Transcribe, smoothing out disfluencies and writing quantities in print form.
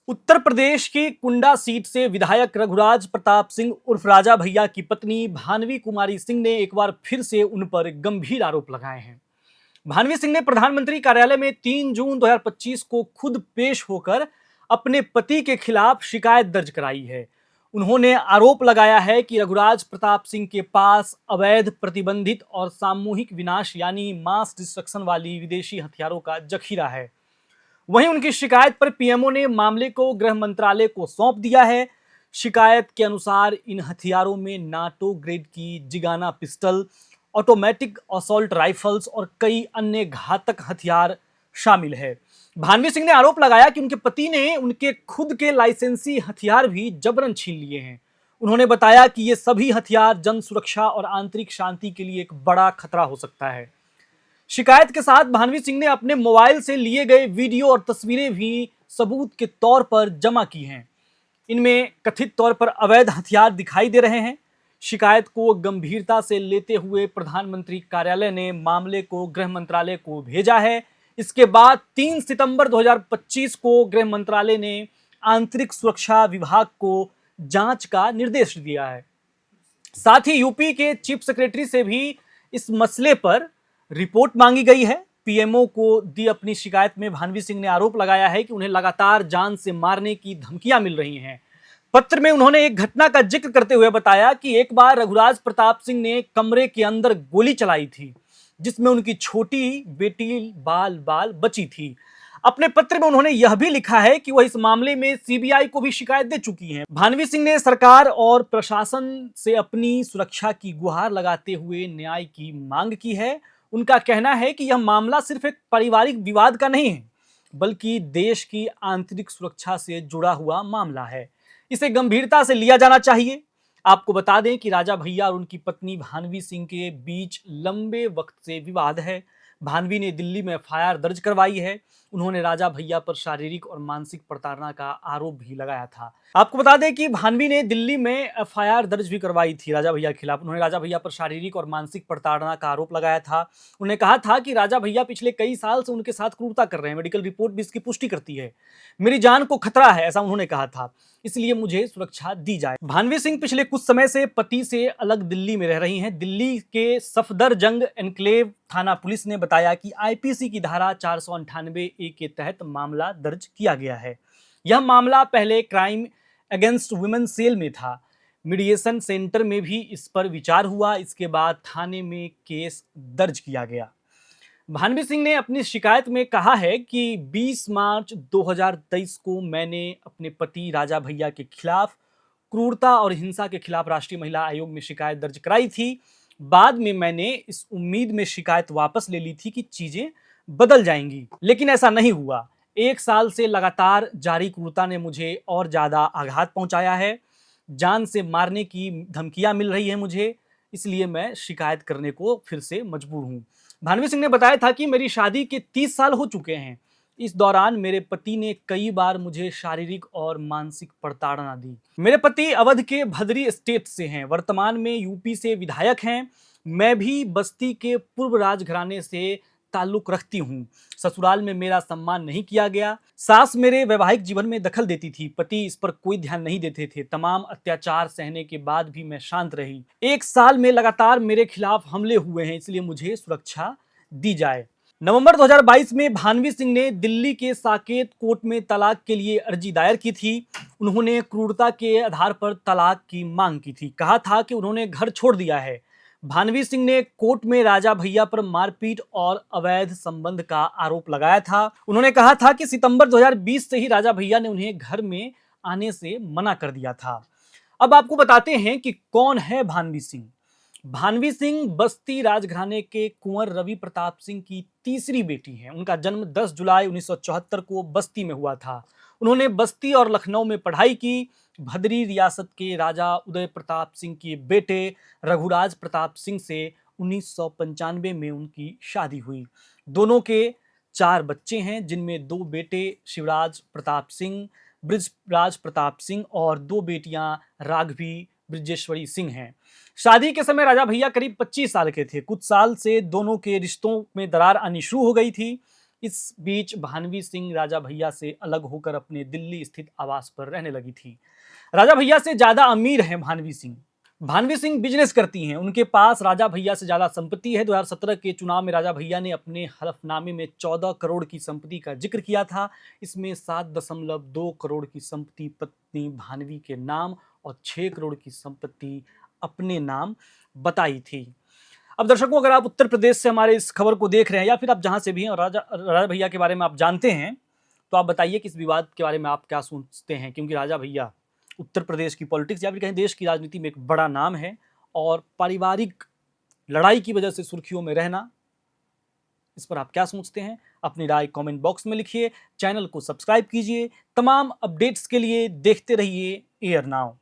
उत्तर प्रदेश की कुंडा सीट से विधायक रघुराज प्रताप सिंह उर्फ राजा भैया की पत्नी भानवी कुमारी सिंह ने एक बार फिर से उन पर गंभीर आरोप लगाए हैं। भानवी सिंह ने प्रधानमंत्री कार्यालय में 3 जून 2025 को खुद पेश होकर अपने पति के खिलाफ शिकायत दर्ज कराई है। उन्होंने आरोप लगाया है कि रघुराज प्रताप सिंह के पास अवैध, प्रतिबंधित और सामूहिक विनाश यानी मास डिस्ट्रक्शन वाली विदेशी हथियारों का जखीरा है। वहीं उनकी शिकायत पर पीएमओ ने मामले को गृह मंत्रालय को सौंप दिया है। शिकायत के अनुसार इन हथियारों में नाटो ग्रेड की Zigana pistol, automatic assault rifles और कई अन्य घातक हथियार शामिल है। भानवी सिंह ने आरोप लगाया कि उनके पति ने उनके खुद के लाइसेंसी हथियार भी जबरन छीन लिए हैं। उन्होंने बताया कि ये सभी हथियार जन सुरक्षा और आंतरिक शांति के लिए एक बड़ा खतरा हो सकता है। शिकायत के साथ भानवी सिंह ने अपने मोबाइल से लिए गए वीडियो और तस्वीरें भी सबूत के तौर पर जमा की हैं। इनमें कथित तौर पर अवैध हथियार दिखाई दे रहे हैं। शिकायत को गंभीरता से लेते हुए प्रधानमंत्री कार्यालय ने मामले को गृह मंत्रालय को भेजा है। इसके बाद 3 सितंबर 2025 को गृह मंत्रालय ने आंतरिक सुरक्षा विभाग को जांच का निर्देश दिया है। साथ ही यूपी के चीफ सेक्रेटरी से भी इस मसले पर रिपोर्ट मांगी गई है। पीएमओ को दी अपनी शिकायत में भानवी सिंह ने आरोप लगाया है कि उन्हें लगातार जान से मारने की धमकियां मिल रही हैं। पत्र में उन्होंने एक घटना का जिक्र करते हुए बताया कि एक बार रघुराज प्रताप सिंह ने कमरे के अंदर गोली चलाई थी, जिसमें उनकी छोटी बेटी बाल बाल बची थी। अपने पत्र में उन्होंने यह भी लिखा है कि वह इस मामले में सीबीआई को भी शिकायत दे चुकी हैं। भानवी सिंह ने सरकार और प्रशासन से अपनी सुरक्षा की गुहार लगाते हुए न्याय की मांग की है। उनका कहना है कि यह मामला सिर्फ एक पारिवारिक विवाद का नहीं है, बल्कि देश की आंतरिक सुरक्षा से जुड़ा हुआ मामला है। इसे गंभीरता से लिया जाना चाहिए। आपको बता दें कि राजा भैया और उनकी पत्नी भानवी सिंह के बीच लंबे वक्त से विवाद है। भानवी ने दिल्ली में एफआईआर दर्ज करवाई है। उन्होंने राजा भैया पर शारीरिक और मानसिक प्रताड़ना का आरोप भी लगाया था। आपको बता दें कि भानवी ने दिल्ली में एफआईआर दर्ज भी करवाई थी राजा भैया के खिलाफ। उन्होंने राजा भैया पर शारीरिक और मानसिक प्रताड़ना का आरोप लगाया था। उन्होंने कहा था कि राजा भैया पिछले कई साल से उनके साथ क्रूरता कर रहे हैं। मेडिकल रिपोर्ट भी इसकी पुष्टि करती है। मेरी जान को खतरा है, ऐसा उन्होंने कहा था, इसलिए मुझे सुरक्षा दी जाए। भानवी सिंह पिछले कुछ समय से पति से अलग दिल्ली में रह रही हैं। दिल्ली के सफदरजंग एनक्लेव थाना पुलिस ने बताया कि आईपीसी की धारा 498 ए के तहत मामला दर्ज किया गया है। यह मामला पहले क्राइम अगेंस्ट वुमेन सेल में था। मीडिएशन सेंटर में भी इस पर विचार हुआ। इसके बाद थाने में केस दर्ज किया गया। भानवी सिंह ने अपनी शिकायत में कहा है कि 20 मार्च 2023 को मैंने अपने पति राजा भैया के खिलाफ क्रूरता और हिंसा के खिलाफ राष्ट्रीय महिला आयोग में शिकायत दर्ज कराई थी। बाद में मैंने इस उम्मीद में शिकायत वापस ले ली थी कि चीजें बदल जाएंगी, लेकिन ऐसा नहीं हुआ। 1 साल से लगातार जारी क्रूरता ने मुझे और ज्यादा आघात पहुंचाया है। जान से मारने की धमकियां मिल रही है मुझे, इसलिए मैं शिकायत करने को फिर से मजबूर हूं। भानवी सिंह ने बताया था कि मेरी शादी के 30 साल हो चुके हैं। इस दौरान मेरे पति ने कई बार मुझे शारीरिक और मानसिक प्रताड़ना दी। मेरे पति अवध के भदरी स्टेट से हैं, वर्तमान में यूपी से विधायक हैं। मैं भी बस्ती के पूर्व राजघराने से ताल्लुक रखती हूँ। ससुराल में मेरा सम्मान नहीं किया गया। सास मेरे वैवाहिक जीवन में दखल देती थी। पति इस पर कोई ध्यान नहीं देते थे। तमाम अत्याचार सहने के बाद भी मैं शांत रही। 1 साल में लगातार मेरे खिलाफ हमले हुए हैं, इसलिए मुझे सुरक्षा दी जाए। नवंबर 2022 में भानवी सिंह ने दिल्ली के साकेत कोर्ट में तलाक के लिए अर्जी दायर की थी। उन्होंने क्रूरता के आधार पर तलाक की मांग की थी। कहा था कि उन्होंने घर छोड़ दिया है। भानवी सिंह ने कोर्ट में राजा भैया पर मारपीट और अवैध संबंध का आरोप लगाया था। उन्होंने कहा था कि सितंबर 2020 से ही राजा भैया ने उन्हें घर में आने से मना कर दिया था। अब आपको बताते हैं कि कौन है भानवी सिंह। भानवी सिंह बस्ती राजघराने के कुंवर रवि प्रताप सिंह की तीसरी बेटी हैं। उनका जन्म 10 जुलाई 1974 को बस्ती में हुआ था। उन्होंने बस्ती और लखनऊ में पढ़ाई की। भदरी रियासत के राजा उदय प्रताप सिंह के बेटे रघुराज प्रताप सिंह से 1995 में उनकी शादी हुई। दोनों के 4 बच्चे हैं, जिनमें 2 बेटे शिवराज प्रताप सिंह, बृजराज प्रताप सिंह और 2 बेटियां राघवी ब्रजेश्वरी सिंह हैं। शादी के समय राजा भैया करीब 25 साल के थे। कुछ साल से दोनों के रिश्तों में दरार आनी शुरू हो गई थी। इस बीच भानवी सिंह राजा भैया से अलग होकर अपने दिल्ली स्थित आवास पर रहने लगी थी। राजा भैया से ज्यादा अमीर हैं भानवी सिंह। भानवी सिंह बिजनेस करती हैं, उनके पास राजा भैया से ज्यादा संपत्ति है। 2017 के चुनाव में राजा भैया ने अपने हलफनामे में 14 करोड़ की संपत्ति का जिक्र किया था। इसमें 7.2 करोड़ की संपत्ति पत्नी भानवी के नाम और 6 करोड़ की संपत्ति अपने नाम बताई थी। अब दर्शकों, अगर आप उत्तर प्रदेश से हमारे इस खबर को देख रहे हैं या फिर आप जहां से भी हैं और राजा भैया के बारे में आप जानते हैं, तो आप बताइए कि इस विवाद के बारे में आप क्या सोचते हैं, क्योंकि राजा भैया उत्तर प्रदेश की पॉलिटिक्स या फिर कहीं देश की राजनीति में एक बड़ा नाम है और पारिवारिक लड़ाई की वजह से सुर्खियों में रहना, इस पर आप क्या सोचते हैं? अपनी राय कमेंट बॉक्स में लिखिए। चैनल को सब्सक्राइब कीजिए। तमाम अपडेट्स के लिए देखते रहिए एयर नाउ।